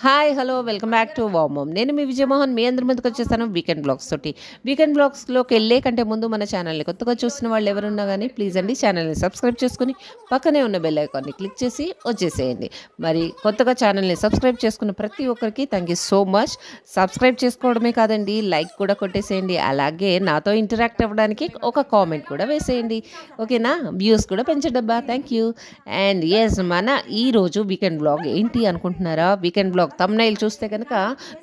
Hi hello welcome back to వామోమ్. నేను మీ విజయమోహన్. మీ అందరి ముందుకు వచ్చేసాను వీకెండ్ బ్లాగ్స్ తోటి. వీకెండ్ బ్లాగ్స్లోకి వెళ్ళే కంటే ముందు మన ఛానల్ని కొత్తగా చూస్తున్న వాళ్ళు ఎవరున్నా కానీ ప్లీజ్ అండి ఛానల్ని సబ్స్క్రైబ్ చేసుకుని పక్కనే ఉన్న బెల్ ఐకాన్ని క్లిక్ చేసి వచ్చేసేయండి. మరి కొత్తగా ఛానల్ని సబ్స్క్రైబ్ చేసుకున్న ప్రతి ఒక్కరికి thank you so much. Subscribe చేసుకోవడమే కాదండి, లైక్ కూడా కొట్టేసేయండి. అలాగే నాతో ఇంటరాక్ట్ అవ్వడానికి ఒక కామెంట్ కూడా వేసేయండి. ఓకేనా? వ్యూస్ కూడా పెంచడబ్బా. Thank you. అండ్ ఎస్, మన ఈరోజు వీకెండ్ బ్లాగ్ ఏంటి అనుకుంటున్నారా? వీకెండ్ బ్లాగ్ థంబ్నెయిల్ చూస్తే కనుక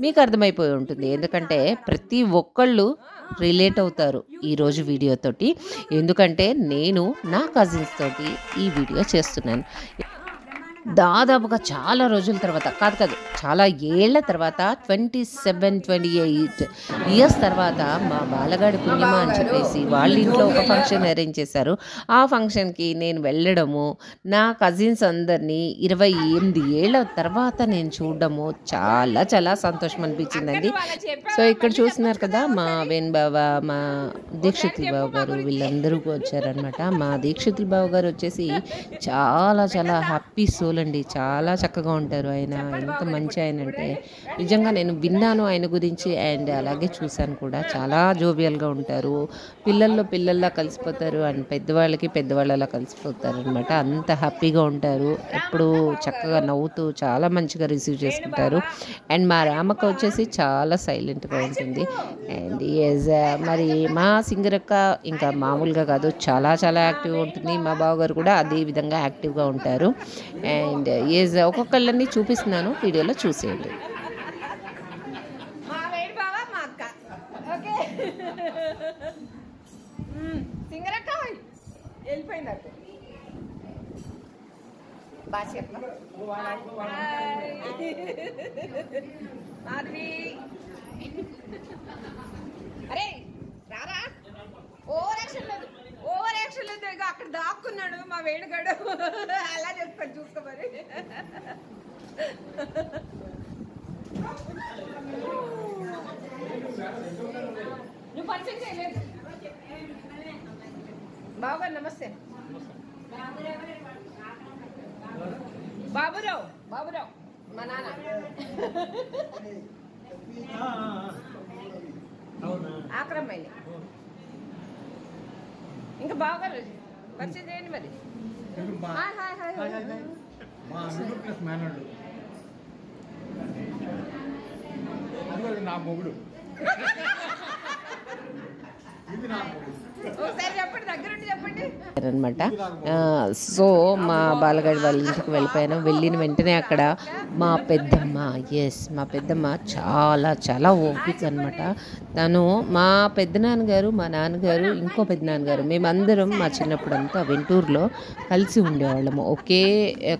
మీకు అర్థమైపోయి ఉంటుంది. ఎందుకంటే ప్రతి ఒక్కళ్ళు రిలేట్ అవుతారు ఈరోజు వీడియోతోటి. ఎందుకంటే నేను నా కజిన్స్ తోటి ఈ వీడియో చేస్తున్నాను. దాదాపుగా చాలా రోజుల తర్వాత కాదు చాలా ఏళ్ల తర్వాత 27-28 ఇయర్స్ తర్వాత మా బాలగాడి పుణ్యమా అని చెప్పేసి వాళ్ళ ఇంట్లో ఒక ఫంక్షన్ అరేంజ్ చేశారు. ఆ ఫంక్షన్కి నేను వెళ్ళడము, నా కజిన్స్ అందరినీ 28 ఏళ్ల తర్వాత నేను చూడడము చాలా చాలా సంతోషం అనిపించిందండి. సో ఇక్కడ చూస్తున్నారు కదా, మా వేణు బావ, మా దీక్షితుల బావ గారు వీళ్ళందరూ వచ్చారనమాట. మా దీక్షితుల బావ గారు వచ్చేసి చాలా చాలా హ్యాపీ సోల్ అండి. చాలా చక్కగా ఉంటారు ఆయన. ఎంత మంచి ఆయన అంటే నిజంగా నేను విన్నాను ఆయన గురించి అండ్ అలాగే చూశాను కూడా. చాలా జోవియల్గా ఉంటారు, పిల్లల్లా కలిసిపోతారు అండ్ పెద్దవాళ్ళలా కలిసిపోతారు అనమాట. అంత హ్యాపీగా ఉంటారు, ఎప్పుడు చక్కగా నవ్వుతూ చాలా మంచిగా రిసీవ్ చేసుకుంటారు. అండ్ మా రామక్క వచ్చేసి చాలా సైలెంట్గా ఉంటుంది. అండ్ మరి మా సింగరక్క ఇంకా మామూలుగా కాదు, చాలా చాలా యాక్టివ్గా ఉంటుంది. మా బావగారు కూడా అదే విధంగా యాక్టివ్గా ఉంటారు. అండ్ ఒక్కొక్కళ్ళని చూపిస్తున్నాను, వీడియోలో చూసేయండి. అరే రారా, ఓవర్ యాక్షన్ లేదు ఇక అక్కడ దాక్కున్నాడు మా వేణుగాడు. అలా చెప్తాడు, చూసుకో మరి. నువ్వు పరిచయం చేయలేదు. బాబుగారు నమస్తే. బాబురావు మా నాన్న. ఆక్రమైంది. ఇంకా బావగారు పరిచయం చేయండి మరి. నా మొగుడు ఒకసారి చెప్పండి, దగ్గరుండి చెప్పండి అనమాట. సో మా బాలగాడి వాళ్ళ ఇంటికి వెళ్ళిపోయాను. వెళ్ళిన వెంటనే అక్కడ మా పెద్దమ్మ చాలా చాలా ఓపిక అనమాట. తను మా పెద్దనాన్నగారు, మా నాన్నగారు, ఇంకో పెద్దనాన్నగారు, మేమందరం మా చిన్నప్పుడంతా వెంటూరులో కలిసి ఉండేవాళ్ళము, ఒకే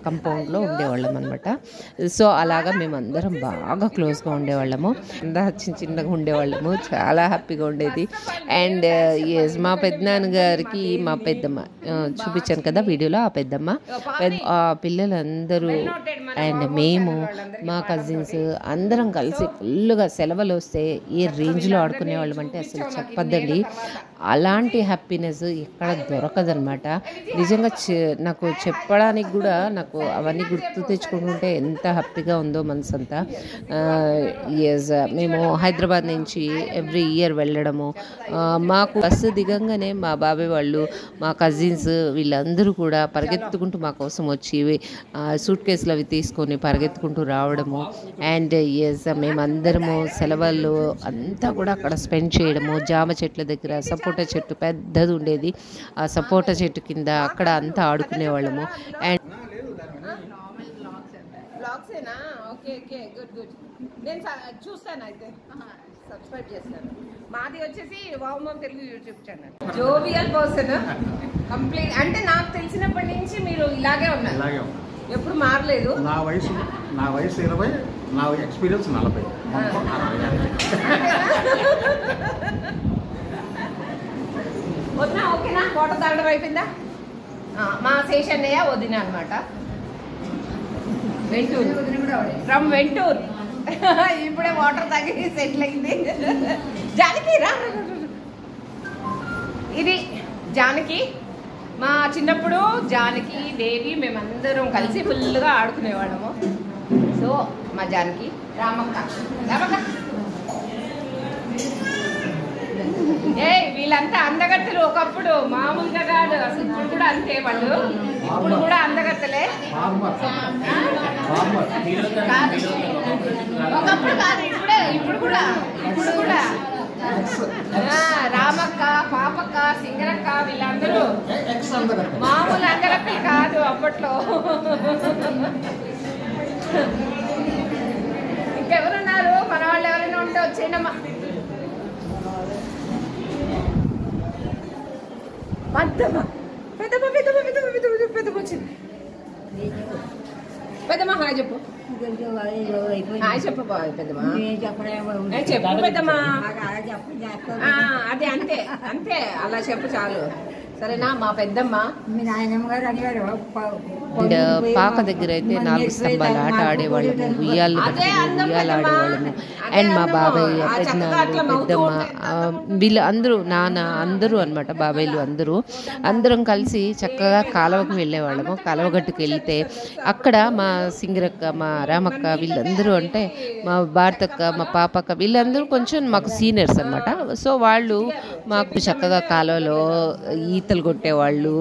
కంపౌండ్లో ఉండేవాళ్ళం అనమాట. సో అలాగా మేమందరం బాగా క్లోజ్గా ఉండేవాళ్ళము, చిన్నగా ఉండేవాళ్ళము, చాలా హ్యాపీగా ఉండేది. అండ్ మా పెద్దనాన్నగారికి మా పెద్దమ్మ చూపించాను కదా వీడియోలో, ఆ పెద్దమ్మ ఆ పిల్లలందరూ అండ్ మేము మా కజిన్స్ అందరం కలిసి ఫుల్గా సెలవులు వస్తే ఏ రేంజ్లో ఆడుకునేవాళ్ళం అంటే అసలు చెప్పద్దండి. అలాంటి హ్యాపీనెస్ ఎక్కడ దొరకదనమాట. నిజంగా నాకు చెప్పడానికి కూడా, నాకు అవన్నీ గుర్తు తెచ్చుకుంటుంటే ఎంత హ్యాపీగా ఉందో మనసు అంతా. మేము హైదరాబాద్ నుంచి ఎవ్రీ ఇయర్ వెళ్ళడము, మాకు బస్సు దిగంగానే మా బాబాయ్ వాళ్ళు, మా కజిన్స్ వీళ్ళందరూ కూడా పరిగెత్తుకుంటూ మా కోసం వచ్చి సూట్ కేసులు అవి తీసుకొని పరిగెత్తుకుంటూ రావడము. అండ్ మేమందరము సెలవులు అంతా కూడా అక్కడ స్పెండ్ చేయడము. జామ చెట్ల దగ్గర సపోటా చెట్టు పెద్దది ఉండేది, ఆ సపోటా చెట్టు కింద అక్కడ అంతా ఆడుకునేవాళ్ళము. అండ్ నేను చూస్తాను, అయితే సబ్స్క్రైబ్ చేస్తాను. మాది వచ్చేసి వామోమ్ Telugu YouTube channel. Jovial person complete. అంటే నాకు తెలిసినప్పటి నుంచి మీరు ఇలాగే ఉన్నారు, ఎప్పుడు మారలేదు. నా వయసు 20, నా ఎక్స్పీరియన్స్ 40. వదిన ఓకేనా? వాటర్ తాగడం అయిపోయిందా? మా శేషన్నయ్య వదిన అనమాట, వెంటూరు, ఫ్రమ్ వెంటూర్. ఇప్పుడే వాటర్ తాగి సెటిల్ అయింది. జానకి రా. ఇది జానకి, మా చిన్నప్పుడు జానకి, దేవి మేమందరం కలిసి ఫుల్గా ఆడుకునేవాళ్ళము. సో మా జానకి, రామక్క. వీళ్ళంతా అందగత్తెలు ఒకప్పుడు, మామూలుగా కాదు అసలు. ఇప్పుడు కూడా అంతే వాళ్ళు, ఇప్పుడు కూడా అందగత్తెలే. ఒకప్పుడు కాదు, ఇప్పుడు కూడా రామక్క, పాపక్క, సింగరక్క వీళ్ళందరూ మామూలు అందగత్తెలు కాదు అప్పట్లో. ఇంకెవరున్నారు మన వాళ్ళు? ఎవరైనా ఉంటే వచ్చేయండమ్మా. పెద్దమ్మ వచ్చింది. పెద్దమ్మ హాయ్ చెప్పు. హాయ్ చెప్పు పెద్దమ్మ. చెప్పు పెద్దమ్మ. అదే అంతే అంతే, అలా చెప్పు చాలు, సరేనా? మా పెద్దమ్మ మీ నాయనమ్మ గారు అనేవారు అండ్ పాక దగ్గర అయితే 4 స్తంభాల ఆట ఆడేవాళ్ళము, ఉయ్యాలు ఆడేవాళ్ళము. అండ్ మా బాబాయ్, పెద్దనాన్న, పెద్దమ్మ వీళ్ళు అందరూ, నాన్న అందరూ అనమాట, బాబాయ్లు అందరం కలిసి చక్కగా కాలువకు వెళ్ళేవాళ్ళము. కాలువ గట్టుకు వెళ్తే అక్కడ మా సింగరక్క, మా రామక్క వీళ్ళందరూ, అంటే మా భారతక్క, మా పాపక్క వీళ్ళందరూ కొంచెం మాకు సీనియర్స్ అనమాట. సో వాళ్ళు మాకు చక్కగా కాలువలో ఈతలు కొట్టేవాళ్ళు,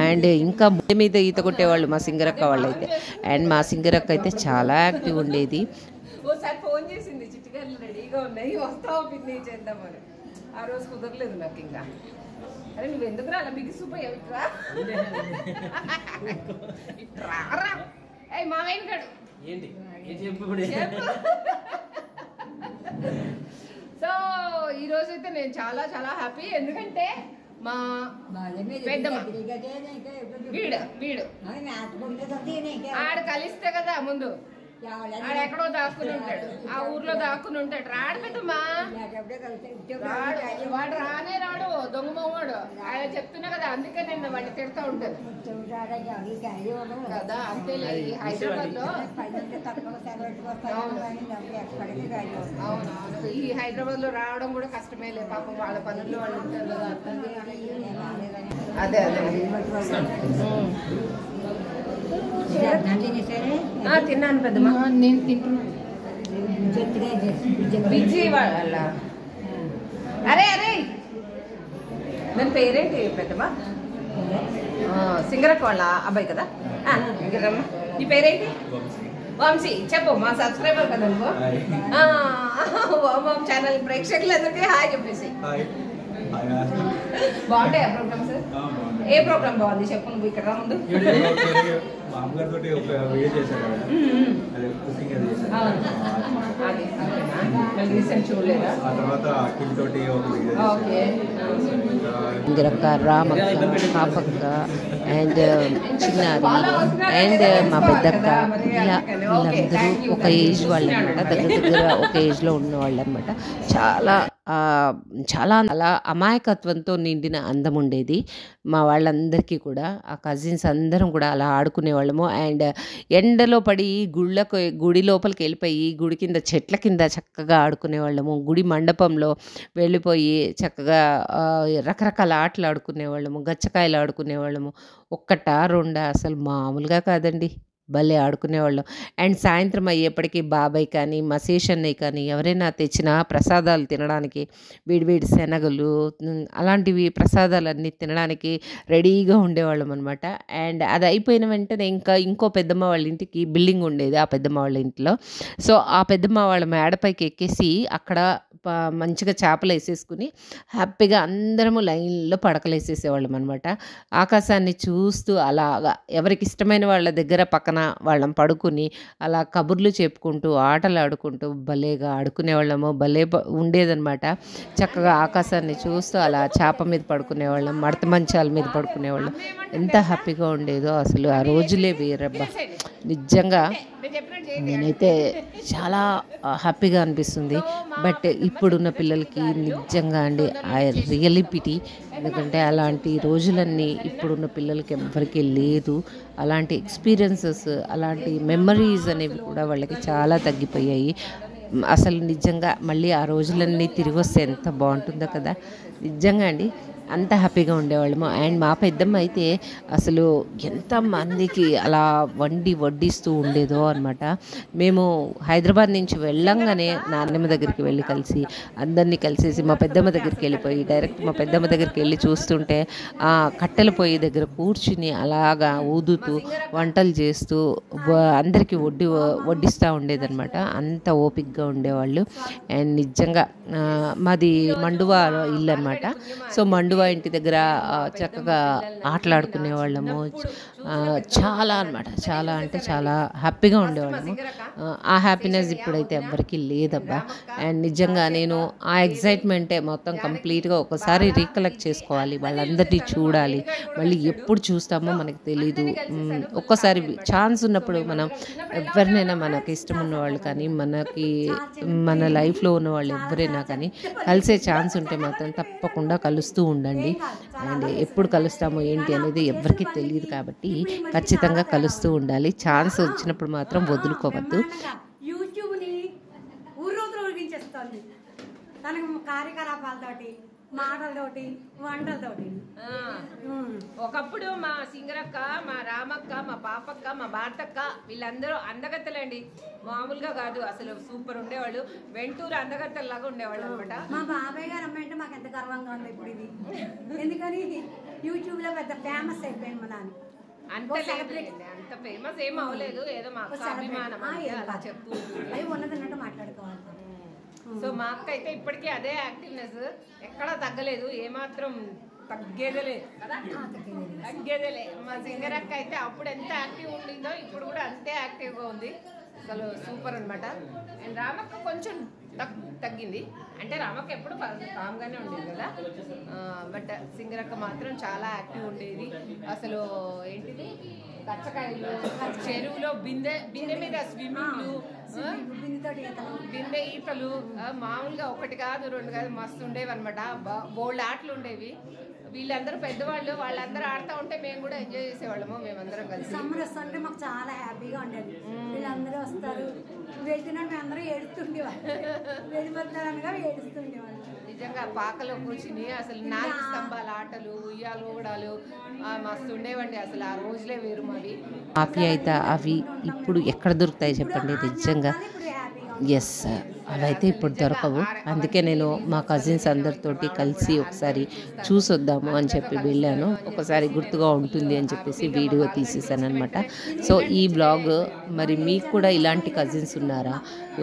అండ్ ఇంకా ముడి మీద ఈత కొట్టేవాళ్ళు మా సింగరక్క వాళ్ళు అయితే. అండ్ మా సింగరక్క అయితే చాలా యాక్టివ్ ఉండేది. ఓసారి ఫోన్ చేసింది, చిట్టుగారు రెడీగా ఉన్నాయి వస్తావు పిన్ని చేద్దామని. ఆ రోజు కుదరలేదు నాకు. ఇంకా అరే నువ్వు ఎందుకు రా అలా బిగిసిపోయావు? ఇట్రా ఇట్రా. ఏ మావయ్య గారు సో ఈరోజు అయితే నేను చాలా చాలా హ్యాపీ, ఎందుకంటే మా పెద్దమ్మ వీడు ఆడ కలిస్తే కదా ముందు, ఆడెక్కడో దాక్కుని ఉంటాడు, ఆ ఊర్లో దాక్కుని ఉంటాడు. రాడు పెద్దమ్మా, వాడు రానే రాడు, దొంగ మొమ్మడు. ఆయన చెప్తున్నా కదా, అందుకే నేను వాడిని తిడతా ఉంటాను కదా. అంతేలే, హైదరాబాద్ లో అవునవును, ఈ హైదరాబాద్ లో రావడం కూడా కష్టమేలే పాపం, వాళ్ళ పనుల్లో వాళ్ళు ఉంటారు కదా. అదే తిన్నాను పెద్దమ్మ. నేను తింటున్నాను. బిజీ వాళ్ళ. అరే దాని పేరేంటి పెద్దమ్మ? సింగరక్క వాళ్ళ అబ్బాయి కదా. నీ పేరేంటి? వంశీ. చెప్పు, మా సబ్స్క్రైబర్ కదా నువ్వు. ఓమం ఛానల్ ప్రేక్షకులందరికీ హాయ్ చెప్పేసి. బాగుంటాయా ప్రోగ్రామ్స్? ఏ ప్రోగ్రామ్ బాగుంది చెప్పు, నువ్వు ఇక్కడ రా ముందు. చూడలేదా? సింగరక్క, రామక్క, పాపక్క, అండ్ చిన్నారి, అండ్ మా పెద్దక్క, ఇలా వీళ్ళందరూ ఒక ఏజ్ వాళ్ళు అనమాట, దగ్గర ఒక ఏజ్లో ఉన్నవాళ్ళు అనమాట. చాలా అలా అమాయకత్వంతో నిండిన అందం ఉండేది మా వాళ్ళందరికీ కూడా. ఆ కజిన్స్ అందరం కూడా అలా ఆడుకునేవాళ్ళము. అండ్ ఎండలో పడి గుడి లోపలికి వెళ్ళిపోయి గుడి కింద చెట్ల కింద చక్కగా ఆడుకునేవాళ్ళము. గుడి మండపంలో వెళ్ళిపోయి చక్కగా రకరకాల ఆటలు ఆడుకునేవాళ్ళము, గచ్చకాయలు ఆడుకునేవాళ్ళము. ఒక్కటా రెండా, అసలు మామూలుగా కాదండి, భలే ఆడుకునేవాళ్ళం. అండ్ సాయంత్రం అయ్యేప్పటికీ బాబాయ్ కానీ మసేష్ అన్నయ్య కానీ ఎవరైనా తెచ్చిన ప్రసాదాలు తినడానికి, వేడివేడి శనగలు అలాంటివి ప్రసాదాలన్నీ తినడానికి రెడీగా ఉండేవాళ్ళం అనమాట. అండ్ అది అయిపోయిన వెంటనే ఇంకో పెద్దమ్మ వాళ్ళ ఇంటికి బిల్డింగ్ ఉండేది, ఆ పెద్దమ్మ వాళ్ళ ఇంట్లో. సో ఆ పెద్దమ్మ వాళ్ళ మేడపైకి ఎక్కేసి అక్కడ మంచిగా చేపలు వేసేసుకుని హ్యాపీగా అందరము లైన్లో పడకలు వేసేసేవాళ్ళం అనమాట. ఆకాశాన్ని చూస్తూ అలాగా ఎవరికి ఇష్టమైన వాళ్ళ దగ్గర పక్కన వాళ్ళం పడుకుని అలా కబుర్లు చెప్పుకుంటూ ఆటలు ఆడుకుంటూ భలేగా ఆడుకునేవాళ్ళము. భలే ఉండేదన్నమాట. చక్కగా ఆకాశాన్ని చూస్తూ అలా చేప మీద పడుకునేవాళ్ళం, మడత మంచాల మీద పడుకునేవాళ్ళం. ఎంత హ్యాపీగా ఉండేదో అసలు ఆ రోజులే వేరబ్బా. నిజంగా నేనైతే చాలా హ్యాపీగా అనిపిస్తుంది. బట్ ఇప్పుడున్న పిల్లలకి నిజంగా అండి ఆ రియల్లీ పిటీ, ఎందుకంటే అలాంటి రోజులన్నీ ఇప్పుడున్న పిల్లలకి ఎవ్వరికీ లేదు. అలాంటి ఎక్స్పీరియన్సెస్, అలాంటి మెమరీస్ అనేవి కూడా వాళ్ళకి చాలా తగ్గిపోయాయి. అసలు నిజంగా మళ్ళీ ఆ రోజులన్నీ తిరిగి వస్తే ఎంత బాగుంటుందో కదా. నిజంగా అండి అంత హ్యాపీగా ఉండేవాళ్ళము. అండ్ మా పెద్దమ్మ అయితే అసలు ఎంతమందికి అలా వడ్డిస్తూ ఉండేదో అనమాట. మేము హైదరాబాద్ నుంచి వెళ్ళంగానే నాన్నమ్మ దగ్గరికి వెళ్ళి కలిసి అందరినీ కలిసేసి మా పెద్దమ్మ దగ్గరికి వెళ్ళిపోయి డైరెక్ట్ మా పెద్దమ్మ దగ్గరికి వెళ్ళి చూస్తుంటే ఆ కట్టెల పొయ్యి దగ్గర కూర్చుని అలాగా ఊదుతూ వంటలు చేస్తూ అందరికీ వడ్డిస్తూ ఉండేదన్నమాట. అంత ఓపిక్గా ఉండేవాళ్ళు. అండ్ నిజంగా మాది మండువా ఇల్లు అనమాట. సో మండువా ఇంటి దగ్గర చక్కగా ఆటలాడుకునే వాళ్ళము. చాలా అనమాట, చాలా అంటే చాలా హ్యాపీగా ఉండేవాళ్ళము. ఆ హ్యాపీనెస్ ఇప్పుడైతే ఎవ్వరికీ లేదబ్బా. అండ్ నిజంగా నేను ఆ ఎగ్జైట్మెంటే మొత్తం కంప్లీట్గా ఒకసారి రీకలెక్ట్ చేసుకోవాలి, వాళ్ళందరినీ చూడాలి. మళ్ళీ ఎప్పుడు చూస్తామో మనకు తెలీదు. ఒక్కసారి ఛాన్స్ ఉన్నప్పుడు మనం ఎవరినైనా మనకి ఇష్టం ఉన్నవాళ్ళు కానీ మన లైఫ్లో ఉన్న వాళ్ళు ఎవరైనా కానీ కలిసే ఛాన్స్ ఉంటే మాత్రం తప్పకుండా కలుస్తూ ఉండండి. అండ్ ఎప్పుడు కలుస్తామో ఏంటి అనేది ఎవరికీ తెలియదు కాబట్టి ఖచ్చితంగా కలుస్తూ ఉండాలి. ఛాన్స్ వచ్చినప్పుడు మాత్రం వదులుకోవద్దు. యూట్యూబ్ని ఊరోజు ఉడిగించేస్తుంది తనకు కార్యకలాపాలతోటి, మాటలతోటి, వంటలతోటి. ఒకప్పుడు మా సింగరక్క, మా రామక్క, మా పాపక్క, మా భారతక్క వీళ్ళందరూ అందగత్తలండి. మామూలుగా కాదు, అసలు సూపర్ ఉండేవాళ్ళు. వెంటూరు అందగత్తల్లాగా ఉండేవాళ్ళు అనమాట. మా బాబాయ్ గారు అమ్మాయంటే మాకు ఎంత గర్వంగా ఉంది ఇప్పుడు ఇది. ఎందుకని యూట్యూబ్ లో పెద్ద ఫేమస్ అయిపోయింది మా నాన్న. అంత ఫేమస్ ఏం అవ్వలేదు, ఏదో మా అక్క అభిమానం అలా చెప్తూ అవి ఉన్నదన్నట్టు మాట్లాడుకోవాలి. సో మా అక్క అయితే ఇప్పటికీ అదే యాక్టివ్నెస్ ఎక్కడా తగ్గలేదు, ఏమాత్రం తగ్గేదేలే. మా సింగర్ అక్క అయితే అప్పుడు ఎంత యాక్టివ్ ఉండిందో ఇప్పుడు కూడా అంతే యాక్టివ్గా ఉంది. అసలు సూపర్ అనమాట. అండ్ రామక్క కొంచెం తగ్గింది, అంటే రామక్క ఎప్పుడు కామ్గానే ఉండేది కదా. బట్ సింగర్ అక్క మాత్రం చాలా యాక్టివ్ ఉండేది. అసలు ఏంటిది కచ్చకాయలు, చెరువులో బిందె మీద స్విమ్మింగ్లు, బిందె ఈతలు మామూలుగా ఒకటి కాదు రెండు కాదు మస్తు ఉండేవి అనమాట. బోల్డ్ ఆటలు ఉండేవి. వీళ్ళందరూ పెద్దవాళ్ళు, వాళ్ళందరూ ఆడుతూ ఉంటే మేము కూడా ఎంజాయ్ చేసేవాళ్ళము. మేమందరం కలిసి సమ్మర్ వస్తుంటే మాకు చాలా హ్యాపీగా ఉండేది. వీళ్ళందరూ వస్తారు, వెళ్తున్నట్టు మేము అందరూ ఏడుస్తుండేవాళ్ళు, వెళ్ళిపోతున్నారు అనగా ఏడుస్తుండేవాళ్ళు. నిజంగా పాకలో కూర్చుని అసలు 4 స్తంభాల ఆటలు, ఉయ్యాలు ఊడాలు మస్తు ఉండేవండి. అసలు ఆ రోజులే వేరు మావి. ఆప్యాయత అవి ఇప్పుడు ఎక్కడ దొరుకుతాయి చెప్పండి నిజంగా. ఎస్, అవైతే ఇప్పుడు దొరకవు. అందుకే నేను మా కజిన్స్ అందరితోటి కలిసి ఒకసారి చూసొద్దాము అని చెప్పి వెళ్ళాను. ఒకసారి గుర్తుగా ఉంటుంది అని చెప్పేసి వీడియో తీసేసాను అనమాట. సో ఈ బ్లాగ్ మరి మీకు కూడా ఇలాంటి కజిన్స్ ఉన్నారా?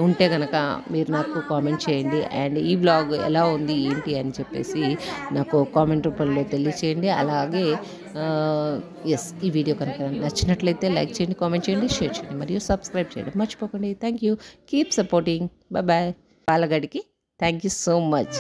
ఉంటే కనుక మీరు నాకు కామెంట్ చేయండి. అండ్ ఈ బ్లాగ్ ఎలా ఉంది ఏంటి అని చెప్పేసి నాకు కామెంట్ రూపంలో తెలియచేయండి. అలాగే ఎస్, ఈ వీడియో కనుక నచ్చినట్లయితే లైక్ చేయండి, కామెంట్ చేయండి, షేర్ చేయండి మరియు సబ్స్క్రైబ్ చేయండి మర్చిపోకండి. Thank you. Keep supporting. Bye bye. బాలగడికి థ్యాంక్ యూ సో మచ్.